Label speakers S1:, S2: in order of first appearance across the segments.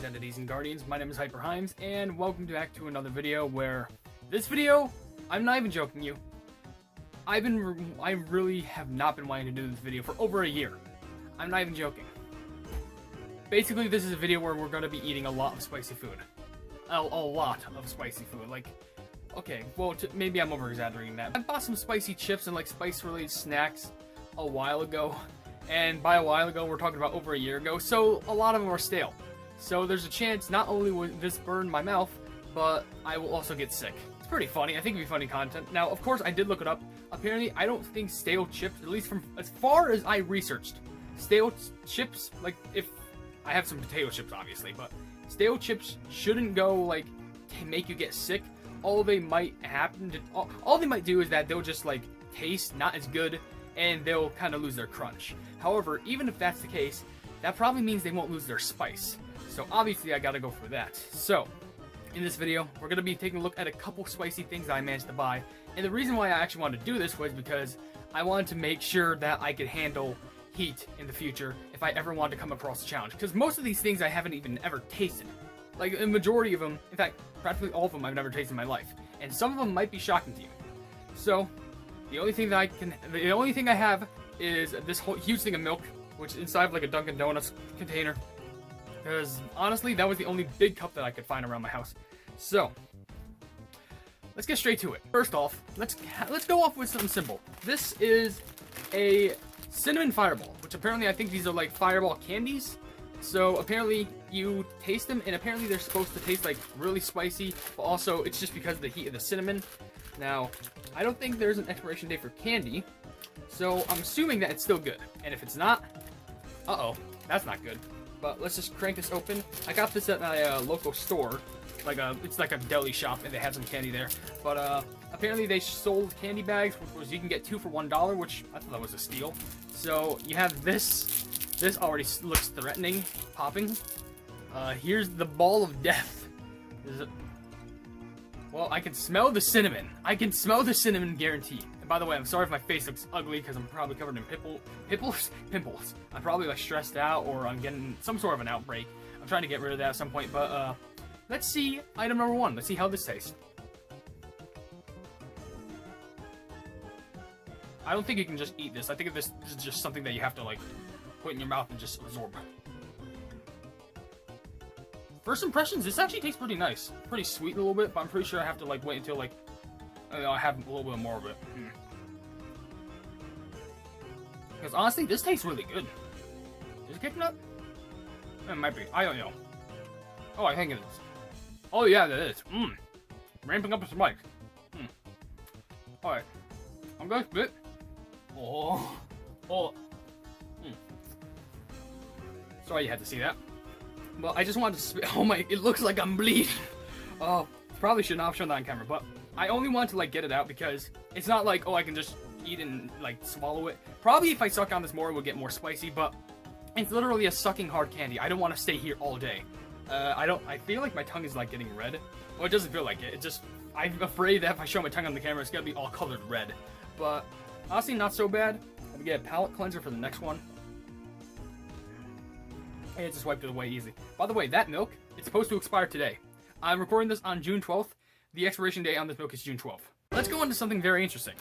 S1: beings, entities, and guardians. My name is HyperHimes, and welcome back to another video where this video, I'm not even joking you, I really have not been wanting to do this video for over a year. I'm not even joking. Basically, this is a video where we're going to be eating a lot of spicy food. A lot of spicy food. Like, okay, well, maybe I'm over-exaggerating that. I bought some spicy chips and like spice-related snacks a while ago. And by a while ago, we're talking about over a year ago, so a lot of them are stale. So there's a chance not only will this burn my mouth, but I will also get sick. It's pretty funny. I think it'd be funny content. Now, of course, I did look it up. Apparently, I don't think stale chips, at least from as far as I researched, stale chips, like if I have some potato chips, obviously, but stale chips shouldn't go like to make you get sick. All they might do is that they'll just like taste not as good, and they'll kind of lose their crunch. However, even if that's the case, that probably means they won't lose their spice. So obviously I gotta go for that. So, in this video, we're gonna be taking a look at a couple spicy things that I managed to buy. And the reason why I actually wanted to do this was because I wanted to make sure that I could handle heat in the future if I ever wanted to come across a challenge. Because most of these things I haven't even ever tasted. Like, the majority of them, in fact, practically all of them I've never tasted in my life. And some of them might be shocking to you. So, the only thing I have is this whole huge thing of milk, which is inside of like a Dunkin' Donuts container. Because honestly, that was the only big cup that I could find around my house. So, let's get straight to it. First off, let's go off with something simple. This is a cinnamon fireball, which apparently I think these are like fireball candies. So apparently you taste them, and apparently they're supposed to taste like really spicy, but also it's just because of the heat of the cinnamon. Now, I don't think there's an expiration date for candy, so I'm assuming that it's still good. And if it's not, uh-oh, that's not good. But let's just crank this open. I got this at my local store. It's like a deli shop, and they had some candy there. But apparently they sold candy bags, which was you can get 2 for $1, which I thought that was a steal. So you have this. This already looks threatening, popping. Here's the ball of death. Well, I can smell the cinnamon. I can smell the cinnamon, guaranteed. And by the way, I'm sorry if my face looks ugly because I'm probably covered in pimples. I'm probably like stressed out, or I'm getting some sort of an outbreak. I'm trying to get rid of that at some point, but let's see item number 1. Let's see how this tastes. I don't think you can just eat this. I think this is just something that you have to like put in your mouth and just absorb. First impressions, this actually tastes pretty nice. Pretty sweet a little bit, but I'm pretty sure I have to like wait until like I have a little bit more of it. Because honestly, this tastes really good. Is it kicking up? It might be. I don't know. Oh, I think it is. Oh yeah, that is. Ramping up some mic. Alright. I'm gonna spit. Oh. Sorry you had to see that. Well, I just wanted to spit. Oh my, it looks like I'm bleeding. Oh, probably should not have shown that on camera, but I only wanted to like get it out because it's not like, oh, I can just eat and like swallow it. Probably if I suck on this more, it will get more spicy, but it's literally a sucking hard candy. I don't want to stay here all day. I feel like my tongue is like getting red. Well, it doesn't feel like it. I'm afraid that if I show my tongue on the camera, it's gonna be all colored red. But honestly, not so bad. I'm gonna get a palate cleanser for the next one. And it just wiped it away easy. By the way, that milk, it's supposed to expire today. I'm recording this on June 12th. The expiration date on this milk is June 12th. Let's go into something very interesting.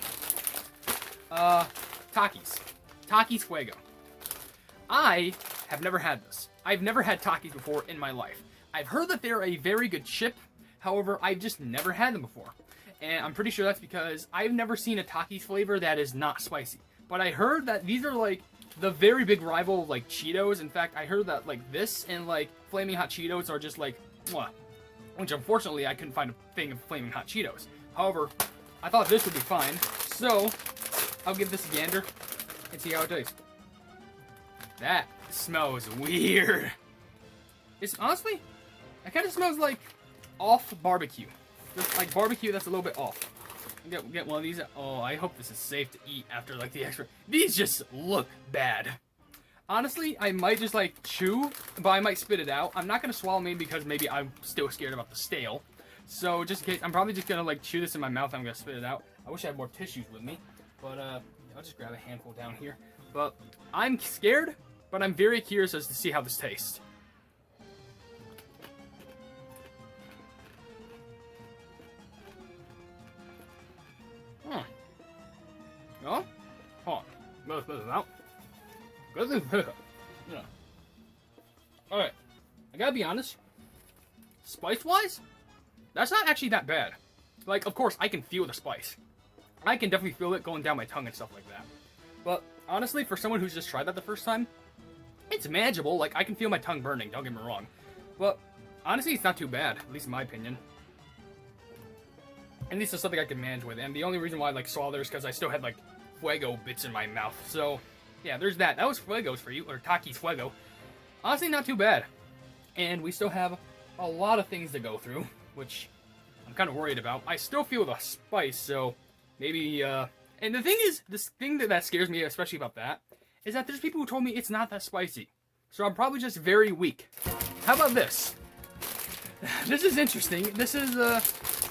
S1: Takis. Takis Fuego. I have never had this. I've never had Takis before in my life. I've heard that they're a very good chip. However, I've just never had them before. And I'm pretty sure that's because I've never seen a Takis flavor that is not spicy. But I heard that these are like the very big rival of like Cheetos. In fact, I heard that like this and like Flaming Hot Cheetos are just like, mwah. Which unfortunately I couldn't find a thing of Flaming Hot Cheetos. However, I thought this would be fine. So, I'll give this a gander and see how it tastes. That smells weird. It's honestly, it kind of smells like off barbecue. Just like barbecue that's a little bit off. Get one of these. Oh, I hope this is safe to eat after like the extra. These just look bad. Honestly, I might just like chew, but I might spit it out. I'm not gonna swallow maybe because maybe I'm still scared about the stale. So just in case, I'm probably just gonna like chew this in my mouth. I'm gonna spit it out. I wish I had more tissues with me, but I'll just grab a handful down here. But I'm scared, but I'm very curious as to see how this tastes. No? Hold on. Let's put this out. Get this pickup. Yeah. Alright. I gotta be honest. Spice-wise, that's not actually that bad. Like, of course, I can feel the spice. I can definitely feel it going down my tongue and stuff like that. But, honestly, for someone who's just tried that the first time, it's manageable. Like, I can feel my tongue burning, don't get me wrong. But, honestly, it's not too bad, at least in my opinion. At least it's something I can manage with. And the only reason why I, like, saw there is because I still had, like, Fuego bits in my mouth. So, yeah, there's that. That was Fuegos for you, or Taki's Fuego. Honestly, not too bad. And we still have a lot of things to go through, which I'm kind of worried about. I still feel the spice, so maybe, and the thing is, this thing that scares me, especially about that, is that there's people who told me it's not that spicy. So I'm probably just very weak. How about this? This is interesting. This is,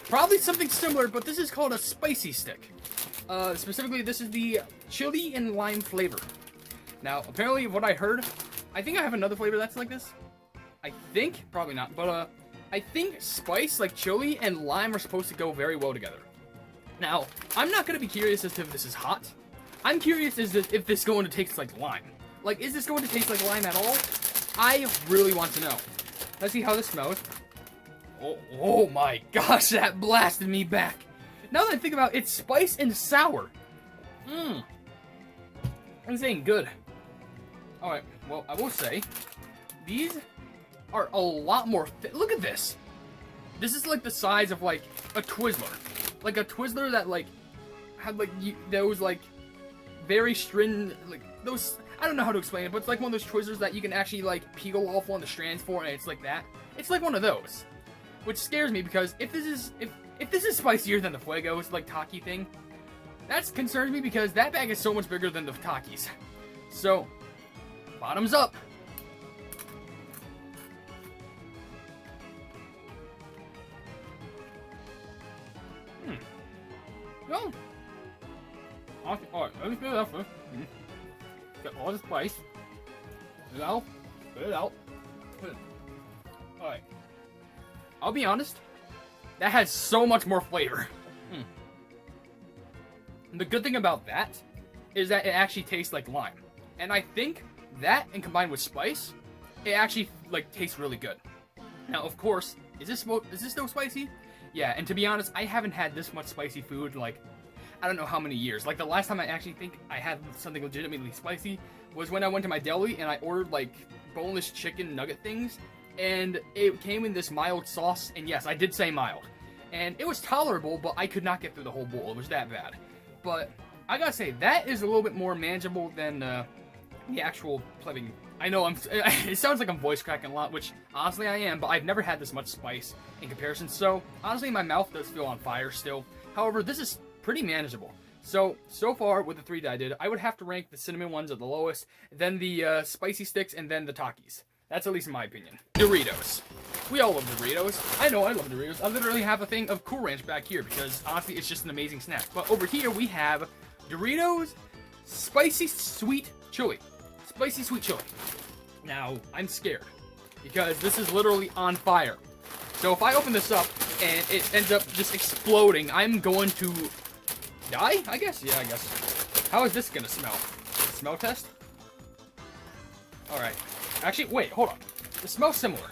S1: probably something similar, but this is called a spicy stick. Specifically, this is the chili and lime flavor. Now, apparently, what I heard, I think I have another flavor that's like this. I think, probably not, but, I think spice, like chili and lime, are supposed to go very well together. Now, I'm not going to be curious as to if this is hot. I'm curious as to if this is going to taste like lime. Like, is this going to taste like lime at all? I really want to know. Let's see how this smells. Oh my gosh, that blasted me back. Now that I think about it, it's spice and sour. This ain't good. Alright, well, I will say, these are a lot more look at this. This is like the size of like a Twizzler. Like a Twizzler that like had like those like very stringent, like those, I don't know how to explain it, but it's like one of those Twizzlers that you can actually like peel off one of the strands for, and it's like that. It's like one of those. Which scares me because if this is spicier than the Fuegos, like Taki thing, that concerns me because that bag is so much bigger than the Takis. So, bottoms up. No. Alright, let me spit it out first. Get all the spice. Spit it out. Spit it out. Alright. I'll be honest. That has so much more flavor. And the good thing about that is that it actually tastes like lime. And I think that, and combined with spice, it actually like tastes really good. Now, of course, is this still spicy? Yeah, and to be honest, I haven't had this much spicy food like, I don't know how many years. Like, the last time I actually think I had something legitimately spicy was when I went to my deli and I ordered, like, boneless chicken nugget things, and it came in this mild sauce, and yes, I did say mild. And it was tolerable, but I could not get through the whole bowl. It was that bad. But I gotta say, that is a little bit more manageable than the actual plebing. I know it sounds like I'm voice cracking a lot, which honestly I am, but I've never had this much spice in comparison. So honestly, my mouth does feel on fire still. However, this is pretty manageable. So far with the three that I did, I would have to rank the cinnamon ones at the lowest, then the spicy sticks, and then the Takis. That's at least in my opinion. Doritos. We all love Doritos. I know I love Doritos. I literally have a thing of Cool Ranch back here because honestly it's just an amazing snack. But over here we have Doritos Spicy Sweet Chili. Spicy Sweet Chili. Now, I'm scared because this is literally on fire. So if I open this up and it ends up just exploding, I'm going to die, I guess? Yeah, I guess. How is this gonna smell? Smell test? Alright. Actually, wait, hold on. It smells similar.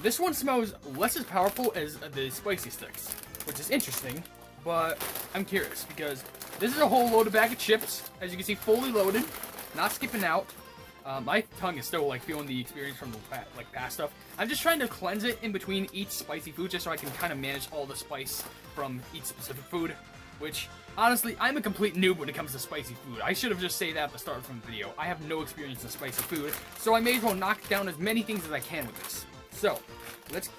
S1: This one smells less as powerful as the spicy sticks, which is interesting, but I'm curious because this is a whole loaded bag of chips, as you can see, fully loaded, not skipping out. My tongue is still like feeling the experience from the past stuff. I'm just trying to cleanse it in between each spicy food just so I can kind of manage all the spice from each specific food, which honestly, I'm a complete noob when it comes to spicy food. I should have just said that at the start from the video. I have no experience in spicy food, so I may as well knock down as many things as I can with this. So, let's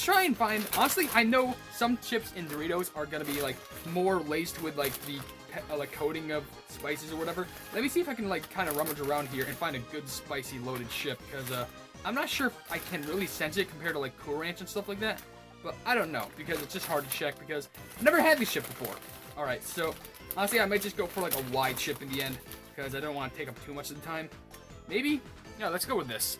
S1: try and find, honestly, I know some chips in Doritos are gonna be like more laced with like the like coating of spices or whatever. Let me see if I can like kind of rummage around here and find a good spicy loaded chip, because I'm not sure if I can really sense it compared to like Cool Ranch and stuff like that, but I don't know because it's just hard to check because I've never had these chips before. Alright, so honestly I might just go for like a wide chip in the end because I don't want to take up too much of the time. Maybe? Yeah, let's go with this.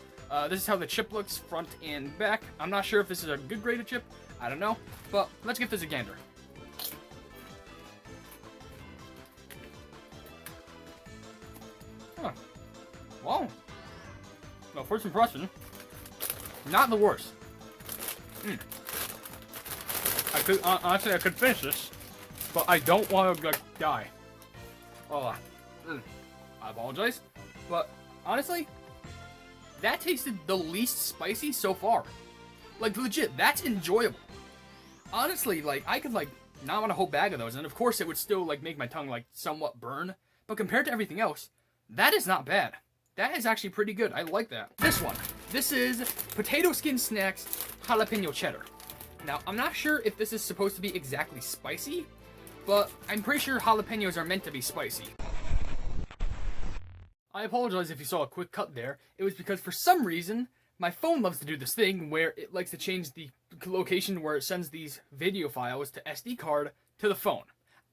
S1: This is how the chip looks, front and back. I'm not sure if this is a good grade of chip. I don't know. But let's give this a gander. Well, no, first impression, not the worst. I could honestly, I could finish this, but I don't want to like die. Oh, I apologize, but honestly, that tasted the least spicy so far. Like legit, that's enjoyable. Honestly, like I could like not want a whole bag of those, and of course it would still like make my tongue like somewhat burn. But compared to everything else, that is not bad. That is actually pretty good. I like that. This one. This is Potato Skin Snacks Jalapeno Cheddar. Now, I'm not sure if this is supposed to be exactly spicy, but I'm pretty sure jalapenos are meant to be spicy. I apologize if you saw a quick cut there. It was because for some reason, my phone loves to do this thing where it likes to change the location where it sends these video files to SD card to the phone.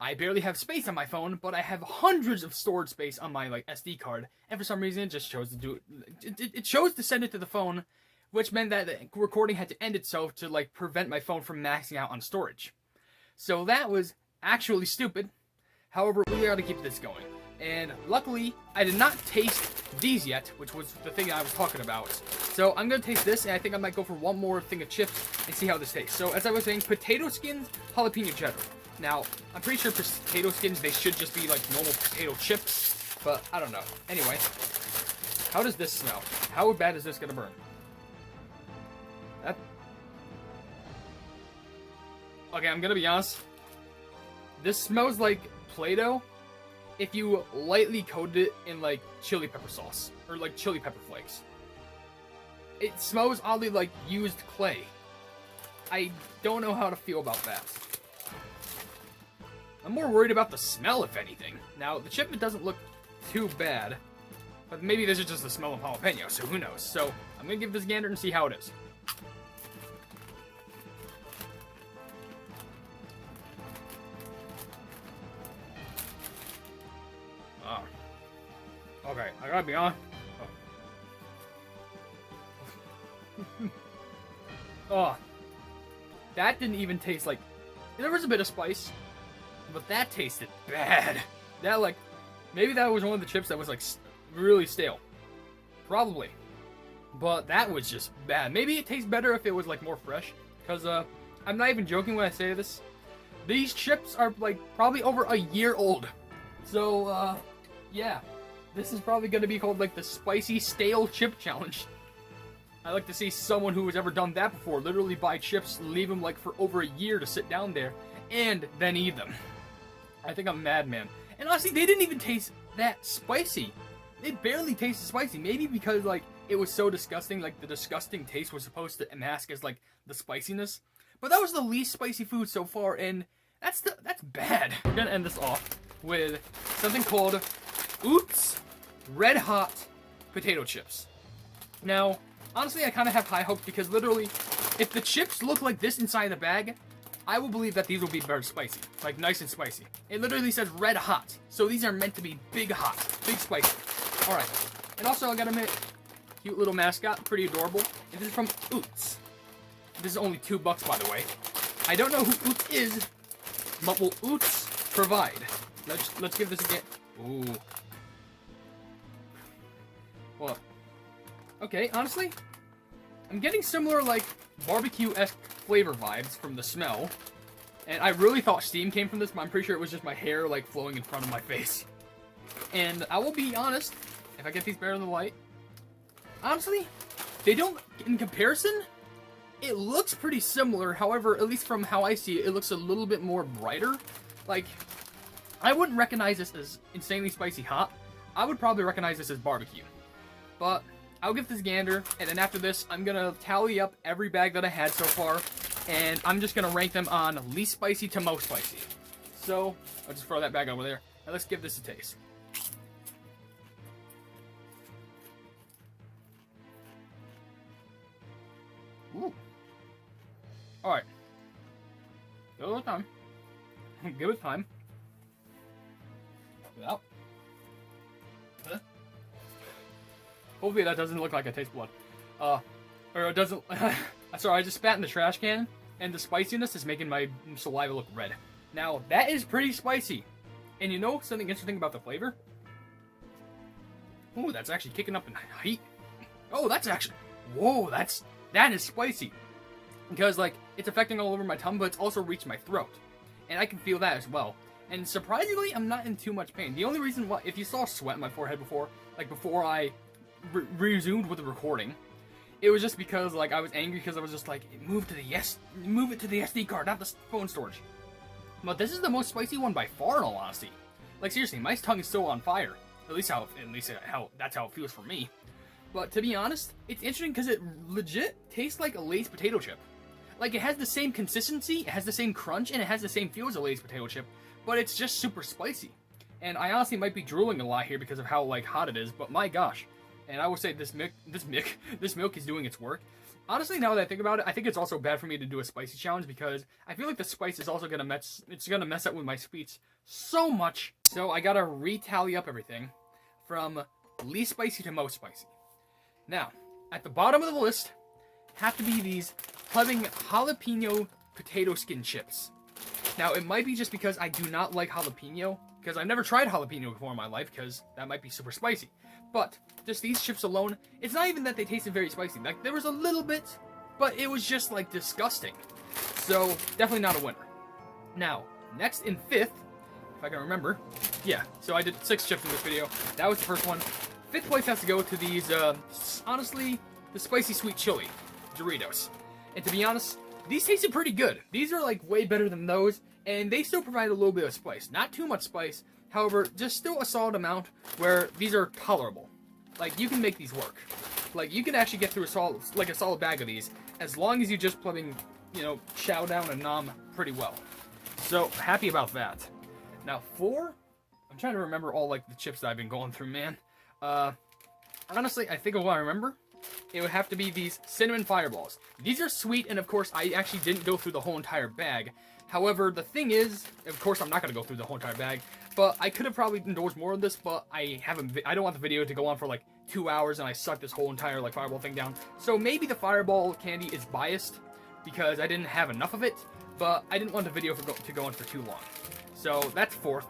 S1: I barely have space on my phone, but I have hundreds of storage space on my like SD card, and for some reason it just chose to do it. It chose to send it to the phone, which meant that the recording had to end itself to like prevent my phone from maxing out on storage. So that was actually stupid. However, we got to keep this going. And luckily, I did not taste these yet, which was the thing I was talking about. So I'm going to taste this, and I think I might go for one more thing of chips and see how this tastes. So as I was saying, potato skins, jalapeno cheddar. Now, I'm pretty sure potato skins, they should just be like normal potato chips, but I don't know. Anyway, how does this smell? How bad is this going to burn? Okay, I'm going to be honest. This smells like Play-Doh if you lightly coated it in like chili pepper sauce or like chili pepper flakes. It smells oddly like used clay. I don't know how to feel about that. I'm more worried about the smell, if anything. Now, the chip, it doesn't look too bad, but maybe this is just the smell of jalapeno, so who knows. So, I'm gonna give this a gander and see how it is. Okay, I gotta be honest. Oh, that didn't even taste like... There was a bit of spice, but that tasted bad. That, like, maybe that was one of the chips that was, like, really stale. Probably. But that was just bad. Maybe it tastes better if it was, like, more fresh. Because, I'm not even joking when I say this. These chips are, like, probably over a year old. So, yeah. This is probably going to be called, like, the Spicy Stale Chip Challenge. I like to see someone who has ever done that before literally buy chips, leave them, like, for over a year to sit down there, and then eat them. I think I'm a madman. And honestly, they didn't even taste that spicy. They barely tasted spicy. Maybe because, like, it was so disgusting, like, the disgusting taste was supposed to mask as, like, the spiciness. But that was the least spicy food so far, and that's bad. We're gonna end this off with something called Oots Red Hot Potato Chips. Now, honestly, I kind of have high hopes because literally, if the chips look like this inside the bag, I will believe that these will be very spicy. Like, nice and spicy. It literally says red hot. So these are meant to be big hot. Big spicy. Alright. And also, I gotta admit, cute little mascot. Pretty adorable. And this is from Oots. This is only $2, by the way. I don't know who Oots is, but will Oots provide? Let's give this a get. Ooh. What? Okay, honestly, I'm getting similar, like, barbecue-esque flavor vibes from the smell. And I really thought steam came from this, but I'm pretty sure it was just my hair, like, flowing in front of my face. And I will be honest, if I get these better in the light, honestly, they don't, in comparison, it looks pretty similar. However, at least from how I see it, it looks a little bit more brighter. Like, I wouldn't recognize this as insanely spicy hot. I would probably recognize this as barbecue. But I'll give this a gander, and then after this, I'm gonna tally up every bag that I had so far, and I'm just gonna rank them on least spicy to most spicy. So, I'll just throw that bag over there, and let's give this a taste. Ooh. Alright. Give it time. Give it time. Well. Hopefully that doesn't look like I taste blood. Or it doesn't... Sorry, I just spat in the trash can, and the spiciness is making my saliva look red. Now, that is pretty spicy. And you know something interesting about the flavor? Ooh, that's actually kicking up in heat. Oh, that's actually... Whoa, that is spicy. Because, like, it's affecting all over my tongue, but it's also reached my throat. And I can feel that as well. And surprisingly, I'm not in too much pain. The only reason why... If you saw sweat on my forehead before, like, before I resumed with the recording, it was just because, like, I was angry because I was just like, move it to the SD card, not the phone storage. But this is the most spicy one by far, in all honesty. Like, seriously, my tongue is still on fire. At least that's how it feels for me. But to be honest, it's interesting because it legit tastes like a Lay's potato chip. Like, it has the same consistency, it has the same crunch, and it has the same feel as a Lay's potato chip, but it's just super spicy. And I honestly might be drooling a lot here because of how, like, hot it is, but my gosh. And I would say this milk is doing its work. Honestly, now that I think about it, I think it's also bad for me to do a spicy challenge because I feel like the spice is also gonna mess up with my speech so much. So I gotta retally up everything from least spicy to most spicy. Now, at the bottom of the list have to be these Plumbing jalapeno potato skin chips. Now, it might be just because I do not like jalapeno, because I've never tried jalapeno before in my life, because that might be super spicy. But just these chips alone, it's not even that they tasted very spicy. Like, there was a little bit, but it was just, like, disgusting. So, definitely not a winner. Now, next in fifth, if I can remember, yeah, so I did 6 chips in this video. That was the first one. Fifth place has to go to these, honestly, the spicy sweet chili Doritos. And to be honest, these tasted pretty good. These are, like, way better than those, and they still provide a little bit of spice. Not too much spice, however, just still a solid amount where these are tolerable. Like, you can make these work. Like, you can actually get through a solid bag of these, as long as you just plumbing, you know, chow down and nom pretty well. So, happy about that. Now, 4, I'm trying to remember all, like, the chips that I've been going through, man. Honestly, I think of what I remember. It would have to be these cinnamon fireballs. These are sweet, and of course, I actually didn't go through the whole entire bag. However, the thing is, of course, I'm not going to go through the whole entire bag, but I could have probably indulged more of this, but I don't want the video to go on for like 2 hours, and I suck this whole entire like fireball thing down. So maybe the fireball candy is biased, because I didn't have enough of it, but I didn't want the video to go on for too long. So that's 4th.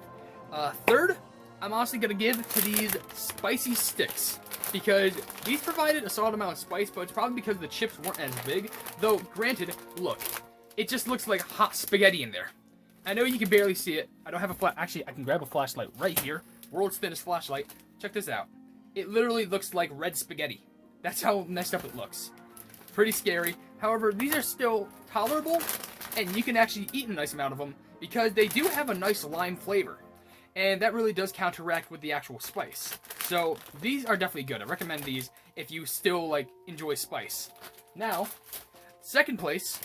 S1: 3rd, I'm honestly going to give to these spicy sticks, because these provided a solid amount of spice, but it's probably because the chips weren't as big. Though, granted, look, it just looks like hot spaghetti in there. I know you can barely see it. I don't have a actually, I can grab a flashlight right here. World's thinnest flashlight. Check this out. It literally looks like red spaghetti. That's how messed up it looks. Pretty scary. However, these are still tolerable, and you can actually eat a nice amount of them, because they do have a nice lime flavor. And that really does counteract with the actual spice. So, these are definitely good. I recommend these if you still, like, enjoy spice. Now, 2nd place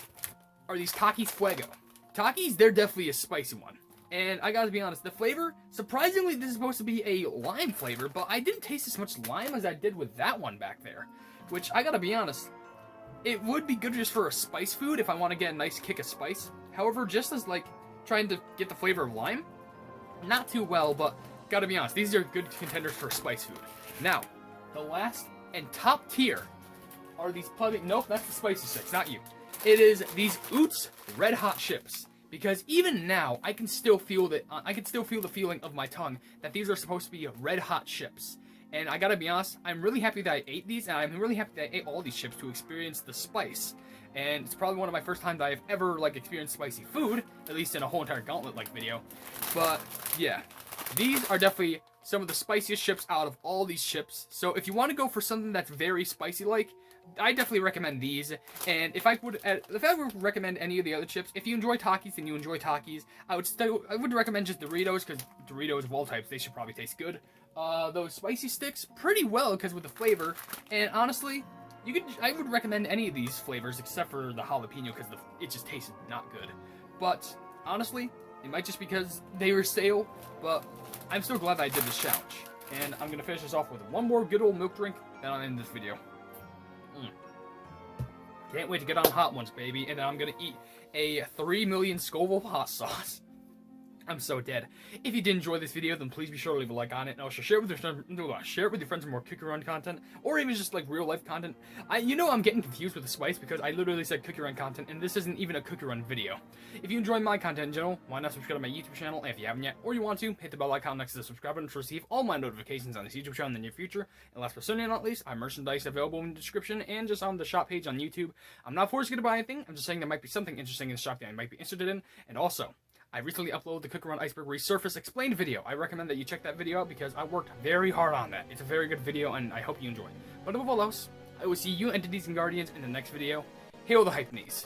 S1: are these Takis Fuego. Takis, they're definitely a spicy one. And I gotta be honest, the flavor, surprisingly, this is supposed to be a lime flavor, but I didn't taste as much lime as I did with that one back there. Which, I gotta be honest, it would be good just for a spice food if I want to get a nice kick of spice. However, just as, like, trying to get the flavor of lime, not too well, but gotta be honest, these are good contenders for spice food. Now, the last and top tier are these nope, that's the spicy sticks, not you. It is these Oots Red Hot Chips. Because even now, I can still feel the feeling of my tongue that these are supposed to be red hot chips. And I gotta be honest, I'm really happy that I ate these, and I'm really happy that I ate all these chips to experience the spice. And it's probably one of my first times I've ever, like, experienced spicy food, at least in a whole entire Gauntlet-like video. But, yeah, these are definitely some of the spiciest chips out of all these chips. So if you want to go for something that's very spicy-like, I definitely recommend these. And if I would recommend any of the other chips, if you enjoy Takis, then you enjoy Takis. I would recommend just Doritos, because Doritos of all types, they should probably taste good. Those spicy sticks, pretty well, because with the flavor. And honestly, I would recommend any of these flavors except for the jalapeno, because it just tasted not good. But honestly, it might just because they were stale, but I'm still glad that I did this challenge. And I'm gonna finish this off with one more good old milk drink, then I'll end this video. Can't wait to get on hot ones, baby. And then I'm gonna eat a 3 million Scoville hot sauce. I'm so dead. If you did enjoy this video, then please be sure to leave a like on it, and also share it with your friends for more cookie run content, or even just like real life content. I'm getting confused with the spice because I literally said cookie run content, and this isn't even a cookie run video. If you enjoy my content in general, why not subscribe to my YouTube channel if you haven't yet, or you want to, hit the bell icon next to the subscribe button to receive all my notifications on this YouTube channel in the near future. And last but certainly not least, I have merchandise available in the description and just on the shop page on YouTube. I'm not forcing you to buy anything. I'm just saying there might be something interesting in the shop that I might be interested in, and also, I recently uploaded the Cookie Run Iceberg Resurface explained video. I recommend that you check that video out because I worked very hard on that. It's a very good video and I hope you enjoy. But above all else, I will see you entities and guardians in the next video. Hail the Hypenese.